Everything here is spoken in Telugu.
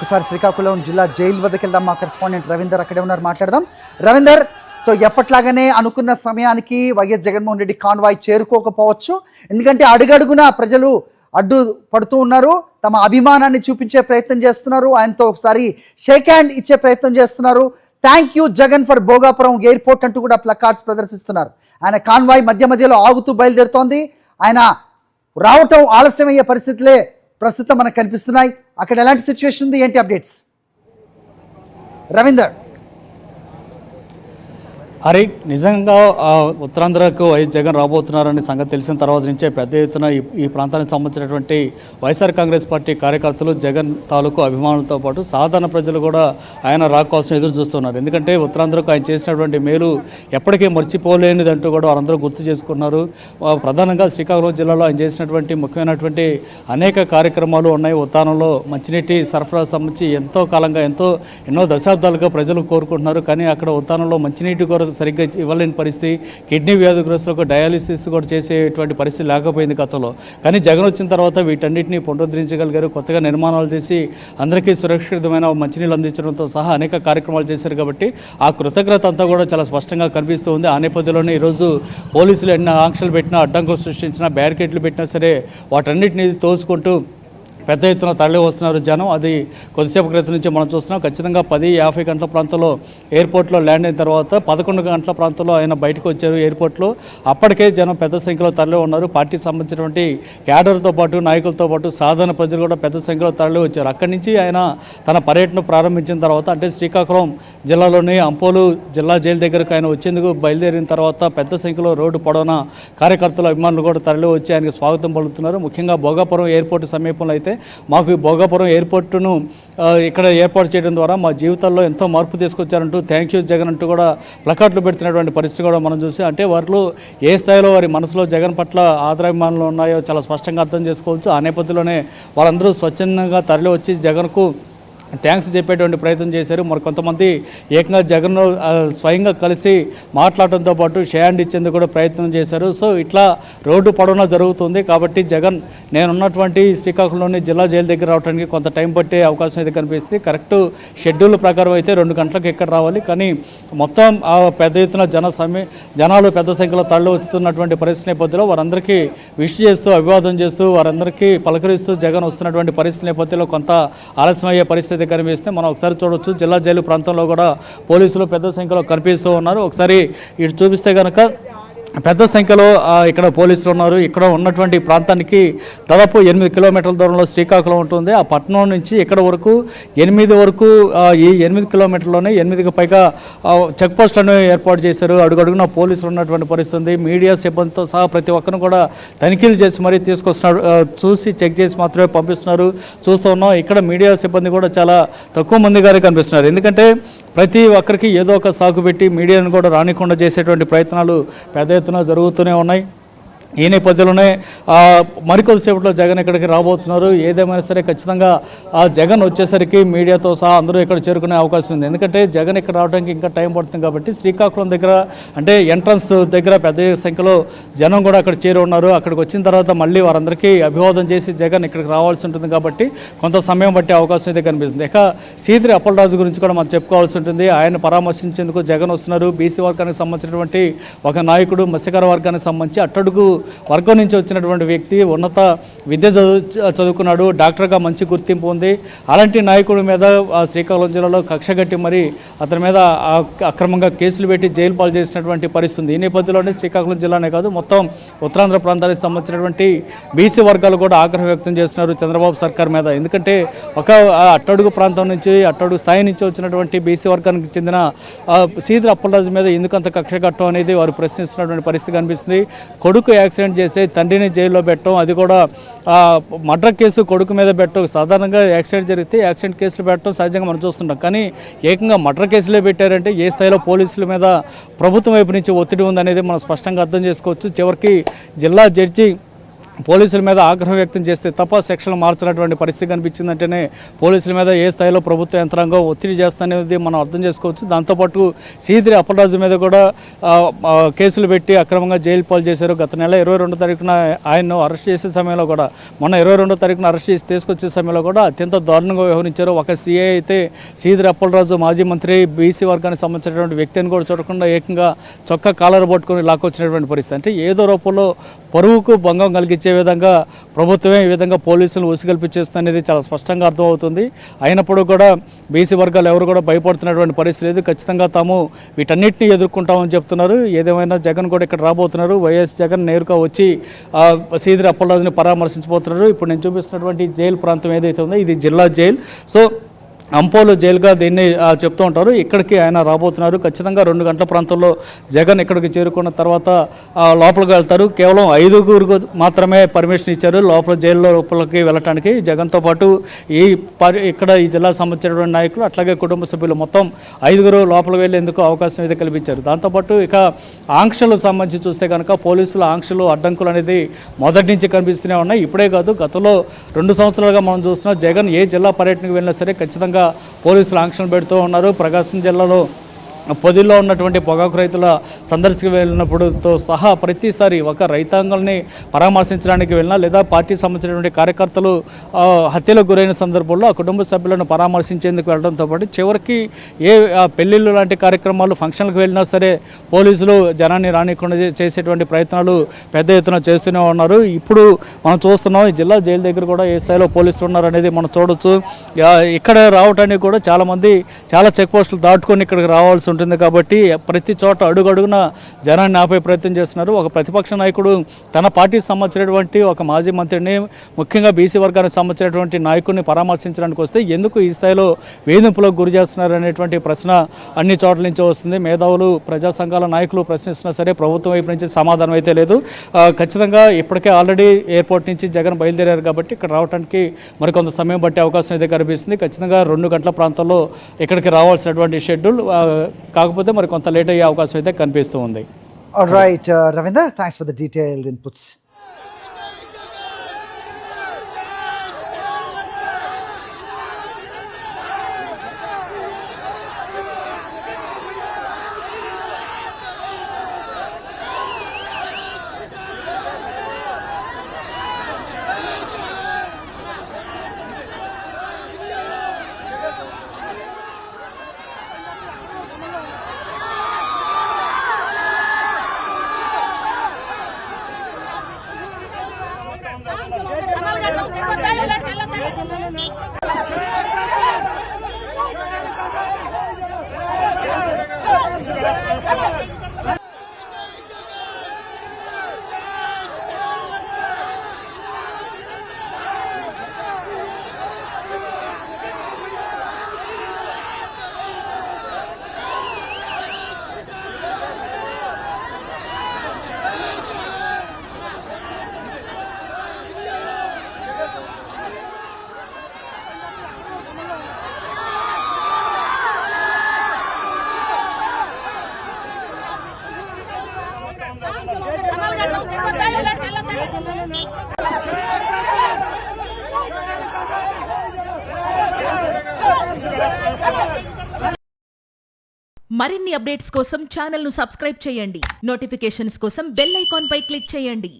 ఒకసారి శ్రీకాకుళం జిల్లా జైలు వద్దకు వెళ్దాం. మా కరెస్పాండెంట్ రవీందర్ అక్కడే ఉన్నారు, మాట్లాడదాం. రవీందర్, సో ఎప్పట్లాగానే అనుకున్న సమయానికి వైఎస్ జగన్మోహన్ రెడ్డి కాన్వాయ్ చేరుకోకపోవచ్చు. ఎందుకంటే అడుగడుగునా ప్రజలు అడ్డు పడుతూ ఉన్నారు, తమ అభిమానాన్ని చూపించే ప్రయత్నం చేస్తున్నారు, ఆయనతో ఒకసారి షేక్ హ్యాండ్ ఇచ్చే ప్రయత్నం చేస్తున్నారు. Thank you Jagan for Bhogapuram airport అంటూ కూడా ప్లకార్డ్స్ ప్రదర్శిస్తున్నారు. ఆయన కాన్వాయ్ మధ్య మధ్యలో ఆగుతూ బయలుదేరుతోంది. ఆయన రావటం ఆలస్యమయ్యే పరిస్థితులే ప్రస్తుతం మనకు కనిపిస్తున్నాయి. అక్కడ ఎలాంటి సిచ్యువేషన్ ఉంది, ఏంటి అప్డేట్స్ రవీందర్? హరి, నిజంగా ఉత్తరాంధ్రకు వైఎస్ జగన్ రాబోతున్నారనే సంగతి తెలిసిన తర్వాత నుంచే పెద్ద ఎత్తున ఈ ప్రాంతానికి సంబంధించినటువంటి వైఎస్ఆర్ కాంగ్రెస్ పార్టీ కార్యకర్తలు, జగన్ తాలూకు అభిమానులతో పాటు సాధారణ ప్రజలు కూడా ఆయన రాక కోసం ఎదురు చూస్తున్నారు. ఎందుకంటే ఉత్తరాంధ్రకు ఆయన చేసినటువంటి మేలు ఎప్పటికీ మర్చిపోలేనిదంటూ కూడా వారందరూ గుర్తు చేసుకున్నారు. ప్రధానంగా శ్రీకాకుళం జిల్లాలో ఆయన చేసినటువంటి ముఖ్యమైనటువంటి అనేక కార్యక్రమాలు ఉన్నాయి. ఉత్తానంలో మంచినీటి సరఫరా సంబంధించి ఎంతో కాలంగా ఎన్నో దశాబ్దాలుగా ప్రజలు కోరుకుంటున్నారు. కానీ అక్కడ ఉత్తానంలో మంచినీటి కొరకు సరిగ్గా ఇవ్వలేని పరిస్థితి, కిడ్నీ వ్యాధిగ్రస్తులకు డయాలిసిస్ కూడా చేసేటువంటి పరిస్థితి లేకపోయింది గతంలో. కానీ జగన్ వచ్చిన తర్వాత వీటన్నిటిని పునరుద్ధరించగలిగారు. కొత్తగా నిర్మాణాలు చేసి అందరికీ సురక్షితమైన మంచినీళ్ళు అందించడంతో సహా అనేక కార్యక్రమాలు చేశారు. కాబట్టి ఆ కృతజ్ఞత అంతా కూడా చాలా స్పష్టంగా కనిపిస్తూ ఉంది. ఆ నేపథ్యంలోనే ఈరోజు పోలీసులు ఎన్ని ఆంక్షలు పెట్టినా, అడ్డంకులు సృష్టించినా, బ్యారికేడ్లు పెట్టినా సరే వాటన్నిటిని తోసుకుంటూ పెద్ద ఎత్తున తరలి వస్తున్నారు జనం. అది కొద్దిసేపు క్రితం నుంచి మనం చూస్తున్నాం. ఖచ్చితంగా 10:50 గంటల ప్రాంతంలో ఎయిర్పోర్ట్లో ల్యాండ్ అయిన తర్వాత 11 గంటల ప్రాంతంలో ఆయన బయటకు వచ్చారు ఎయిర్పోర్ట్లో. అప్పటికే జనం పెద్ద సంఖ్యలో తరలి ఉన్నారు. పార్టీకి సంబంధించినటువంటి క్యాడర్తో పాటు, నాయకులతో పాటు సాధారణ ప్రజలు కూడా పెద్ద సంఖ్యలో తరలి వచ్చారు. అక్కడి నుంచి ఆయన తన పర్యటన ప్రారంభించిన తర్వాత, అంటే శ్రీకాకుళం జిల్లాలోని అంపోలు జిల్లా జైలు దగ్గరకు ఆయన వచ్చేందుకు బయలుదేరిన తర్వాత పెద్ద సంఖ్యలో రోడ్డు పొడవున కార్యకర్తలు, అభిమానులు కూడా తరలి వచ్చి ఆయనకు స్వాగతం పలుకుతున్నారు. ముఖ్యంగా భోగాపురం ఎయిర్పోర్ట్ సమీపంలో అయితే మాకు ఈ భోగాపురం ఎయిర్పోర్టును ఇక్కడ ఏర్పాటు చేయడం ద్వారా మా జీవితాల్లో ఎంతో మార్పు తీసుకొచ్చారంటూ థ్యాంక్ యూ జగన్ అంటూ కూడా ప్లకార్డులు పెడుతున్నటువంటి పరిస్థితి కూడా మనం చూసి, అంటే వారిలో ఏ స్థాయిలో వారి మనసులో జగన్ పట్ల ఆదరాభిమానాలు ఉన్నాయో చాలా స్పష్టంగా అర్థం చేసుకోవచ్చు. ఆ నేపథ్యంలోనే వాళ్ళందరూ స్వచ్ఛందంగా తరలి వచ్చి జగన్కు థ్యాంక్స్ చెప్పేటువంటి ప్రయత్నం చేశారు. మరి కొంతమంది ఏకంగా జగన్ స్వయంగా కలిసి మాట్లాడటంతో పాటు షేండ్ ఇచ్చేందుకు కూడా ప్రయత్నం చేశారు. సో ఇట్లా రోడ్డు పొడవునా జరుగుతుంది. కాబట్టి జగన్ నేనున్నటువంటి శ్రీకాకుళంలోని జిల్లా జైలు దగ్గర రావడానికి కొంత టైం పట్టే అవకాశం అయితే కనిపిస్తుంది. కరెక్ట్ షెడ్యూల్ ప్రకారం అయితే 2 గంటలకు ఇక్కడ రావాలి. కానీ మొత్తం పెద్ద ఎత్తున జనాలు పెద్ద సంఖ్యలో తరలి వస్తున్నటువంటి పరిస్థితి నేపథ్యంలో వారందరికీ విష్ చేస్తూ, అభివాదం చేస్తూ, వారందరికీ పలకరిస్తూ జగన్ వస్తున్నటువంటి పరిస్థితి నేపథ్యంలో కొంత ఆలస్యమయ్యే పరిస్థితి కనిపిస్తే మనం ఒకసారి చూడొచ్చు. జిల్లా జైలు ప్రాంతంలో కూడా పోలీసులు పెద్ద సంఖ్యలో కనిపిస్తూ ఉన్నారు. ఒకసారి ఇటు చూపిస్తే కనుక పెద్ద సంఖ్యలో ఇక్కడ పోలీసులు ఉన్నారు. ఇక్కడ ఉన్నటువంటి ప్రాంతానికి దాదాపు 8 కిలోమీటర్ల దూరంలో శ్రీకాకుళం ఉంటుంది. ఆ పట్టణం నుంచి ఇక్కడ వరకు 8 వరకు ఈ 8 కిలోమీటర్లోనే 8కి పైగా చెక్ పోస్టులను ఏర్పాటు చేశారు. అడుగడుగున పోలీసులు ఉన్నటువంటి పరిస్థితి. మీడియా సిబ్బందితో సహా ప్రతి ఒక్కరిని కూడా తనిఖీలు చేసి మరీ తీసుకొస్తున్నారు. చూసి చెక్ చేసి మాత్రమే పంపిస్తున్నారు. చూస్తూ ఉన్నాం. ఇక్కడ మీడియా సిబ్బంది కూడా చాలా తక్కువ మంది గారే కనిపిస్తున్నారు. ఎందుకంటే ప్రతి ఒక్కరికి ఏదో ఒక సాకు పెట్టి మీడియాను కూడా రానికుండా చేసేటువంటి ప్రయత్నాలు పెద్ద ఎత్తున జరుగుతూనే ఉన్నాయి. ఈ నేపథ్యంలోనే మరికొద్దిసేపట్లో జగన్ ఇక్కడికి రాబోతున్నారు. ఏదేమైనా సరే ఖచ్చితంగా జగన్ వచ్చేసరికి మీడియాతో సహా అందరూ ఇక్కడ చేరుకునే అవకాశం ఉంది. ఎందుకంటే జగన్ ఇక్కడ రావడానికి ఇంకా టైం పడుతుంది. కాబట్టి శ్రీకాకుళం దగ్గర, అంటే ఎంట్రన్స్ దగ్గర పెద్ద సంఖ్యలో జనం కూడా అక్కడ చేరి ఉన్నారు. అక్కడికి వచ్చిన తర్వాత మళ్ళీ వారందరికీ అభివాదం చేసి జగన్ ఇక్కడికి రావాల్సి ఉంటుంది. కాబట్టి కొంత సమయం పట్టే అవకాశం అయితే కనిపిస్తుంది. ఇక సీదిరి అప్పలరాజు గురించి కూడా మనం చెప్పుకోవాల్సి ఉంటుంది. ఆయన పరామర్శించేందుకు జగన్ వస్తున్నారు. బీసీ వర్గానికి సంబంధించినటువంటి ఒక నాయకుడు, మత్స్యకార వర్గానికి సంబంధించి అట్టడుగు వర్గం నుంచి వచ్చినటువంటి వ్యక్తి, ఉన్నత విద్య చదువుకున్నాడు, డాక్టర్గా మంచి గుర్తింపు ఉంది. అలాంటి నాయకుడి మీద శ్రీకాకుళం జిల్లాలో కక్షగట్టి మరి అతని మీద అక్రమంగా కేసులు పెట్టి జైలు పాలు చేసినటువంటి పరిస్థితి. ఈ నేపథ్యంలోనే శ్రీకాకుళం జిల్లానే కాదు, మొత్తం ఉత్తరాంధ్ర ప్రాంతానికి సంబంధించినటువంటి బీసీ వర్గాలు కూడా ఆగ్రహం వ్యక్తం చేస్తున్నారు చంద్రబాబు సర్కార్ మీద. ఎందుకంటే ఒక అట్టడుగు ప్రాంతం నుంచి, అట్టడుగు స్థాయి నుంచి వచ్చినటువంటి బీసీ వర్గానికి చెందిన సీదిరి అప్పలరాజు మీద ఎందుకంత కక్షగట్టం అనేది వారు ప్రశ్నిస్తున్నటువంటి పరిస్థితి కనిపిస్తుంది. కొడుకు యాక్సిడెంట్ చేస్తే తండ్రిని జైల్లో పెట్టడం, అది కూడా మర్డర్ కేసు కొడుకు మీద పెట్టడం. సాధారణంగా యాక్సిడెంట్ జరిగితే యాక్సిడెంట్ కేసులు పెట్టడం సహజంగా మనం చూస్తుంటాం. కానీ ఏకంగా మర్డర్ కేసులే పెట్టారంటే ఏ స్థాయిలో పోలీసుల మీద ప్రభుత్వం వైపు నుంచి ఒత్తిడి ఉందనేది మనం స్పష్టంగా అర్థం చేసుకోవచ్చు. చివరికి జిల్లా జడ్జి పోలీసుల మీద ఆగ్రహం వ్యక్తం చేస్తే తప్ప సెక్షన్లు మార్చినటువంటి పరిస్థితి కనిపించిందంటేనే పోలీసుల మీద ఏ స్థాయిలో ప్రభుత్వ యంత్రాంగం ఒత్తిడి చేస్తానేది మనం అర్థం చేసుకోవచ్చు. దాంతోపాటు సీదిరి అప్పలరాజు మీద కూడా కేసులు పెట్టి అక్రమంగా జైలు పాలు చేశారు. గత నెల 22వ తారీఖున ఆయన్ను అరెస్ట్ చేసే సమయంలో కూడా, మొన్న 22వ తారీఖున అరెస్ట్ చేసి తీసుకొచ్చే సమయంలో కూడా అత్యంత దారుణంగా వ్యవహరించారు. ఒక సీఐ అయితే సీదిరి అప్పలరాజు మాజీ మంత్రి బీసీ వర్గానికి సంబంధించినటువంటి వ్యక్తిని కూడా చూడకుండా ఏకంగా చొక్కా కాలర్ పట్టుకొని లాక్కొచ్చినటువంటి పరిస్థితి. అంటే ఏదో రూపంలో పరువుకు భంగం కలిగించే విధంగా ప్రభుత్వమే ఈ విధంగా పోలీసులు ఉసిగల్పించేస్తుంది అనేది చాలా స్పష్టంగా అర్థమవుతుంది. అయినప్పుడు కూడా బీసీ వర్గాలు ఎవరు కూడా భయపడుతున్నటువంటి పరిస్థితి లేదు. ఖచ్చితంగా తాము వీటన్నిటిని ఎదుర్కొంటామని చెప్తున్నారు. ఏదేమైనా జగన్ కూడా ఇక్కడ రాబోతున్నారు. వైఎస్ జగన్ నేరుగా వచ్చి సీదిరి అప్పలరాజుని పరామర్శించబోతున్నారు. ఇప్పుడు నేను చూపిస్తున్నటువంటి జైలు ప్రాంతం ఏదైతే ఉందో ఇది జిల్లా జైలు. సో అంపోలో జైలుగా దీన్ని చెప్తూ ఉంటారు. ఇక్కడికి ఆయన రాబోతున్నారు. ఖచ్చితంగా 2 గంటల ప్రాంతంలో జగన్ ఇక్కడికి చేరుకున్న తర్వాత లోపలికి వెళ్తారు. కేవలం 5గురికి మాత్రమే పర్మిషన్ ఇచ్చారు లోపల జైలు లోపలికి వెళ్ళటానికి. జగన్తో పాటు ఇక్కడ ఈ జిల్లాకు సంబంధించినటువంటి నాయకులు అట్లాగే కుటుంబ సభ్యులు మొత్తం 5గురు లోపలికి వెళ్ళేందుకు అవకాశం అయితే కల్పించారు. దాంతోపాటు ఇక ఆంక్షలకు సంబంధించి చూస్తే కనుక పోలీసుల ఆంక్షలు అడ్డంకులు అనేది మొదటి నుంచి కనిపిస్తూనే ఉన్నాయి. ఇప్పుడే కాదు, గతంలో 2 సంవత్సరాలుగా మనం చూస్తున్నాం. జగన్ ఏ జిల్లా పర్యటనకు వెళ్ళినా సరే ఖచ్చితంగా పోలీసులు ఆంక్షలు పెడుతూ ఉన్నారు. ప్రకాశం జిల్లాలో పొదిల్లో ఉన్నటువంటి పొగాకు రైతుల సందర్శనకు వెళ్ళినప్పుడుతో సహా ప్రతిసారి ఒక రైతాంగాల్ని పరామర్శించడానికి వెళ్ళినా లేదా పార్టీకి సంబంధించినటువంటి కార్యకర్తలు హత్యలకు గురైన సందర్భంలో ఆ కుటుంబ సభ్యులను పరామర్శించేందుకు వెళ్ళడంతో పాటు చివరికి ఏ పెళ్లిళ్ళు లాంటి కార్యక్రమాలు ఫంక్షన్లకు వెళ్ళినా సరే పోలీసులు జనాన్ని రానికుండా చేసేటువంటి ప్రయత్నాలు పెద్ద ఎత్తున చేస్తూనే ఉన్నారు. ఇప్పుడు మనం చూస్తున్నాం ఈ జిల్లా జైలు దగ్గర కూడా ఏ స్థాయిలో పోలీసులు ఉన్నారు అనేది మనం చూడొచ్చు. ఇక్కడ రావడానికి కూడా చాలామంది చాలా చెక్ పోస్టులు దాటుకొని ఇక్కడికి రావాల్సి ఉంటుంది. కాబట్టి ప్రతి చోట అడుగడుగున జనాన్ని ఆపే ప్రయత్నం చేస్తున్నారు. ఒక ప్రతిపక్ష నాయకుడు తన పార్టీకి సంబంధించినటువంటి ఒక మాజీ మంత్రిని, ముఖ్యంగా బీసీ వర్గానికి సంబంధించినటువంటి నాయకుడిని పరామర్శించడానికి వస్తే ఎందుకు ఈ స్థాయిలో వేధింపులకు గురి చేస్తున్నారు అనేటువంటి ప్రశ్న అన్ని చోట్ల నుంచి వస్తుంది. మేధావులు, ప్రజా సంఘాల నాయకులు ప్రశ్నిస్తున్నా సరే ప్రభుత్వం వైపు నుంచి సమాధానం అయితే లేదు. ఖచ్చితంగా ఇప్పటికే ఆల్రెడీ ఎయిర్పోర్ట్ నుంచి జగన్ బయలుదేరారు కాబట్టి ఇక్కడ రావడానికి మరికొంత సమయం పట్టే అవకాశం అయితే కనిపిస్తుంది. ఖచ్చితంగా 2 గంటల ప్రాంతంలో ఇక్కడికి రావాల్సినటువంటి షెడ్యూల్, కాకపోతే మరి కొంత లేట్ అయ్యే అవకాశం అయితే కనిపిస్తూ ఉంది. Alright, Ravinder, thanks for the detailed inputs. మరిన్ని అప్డేట్స్ కోసం ఛానల్ ను సబ్స్క్రైబ్ చేయండి. నోటిఫికేషన్స్ కోసం బెల్ ఐకాన్ పై క్లిక్ చేయండి.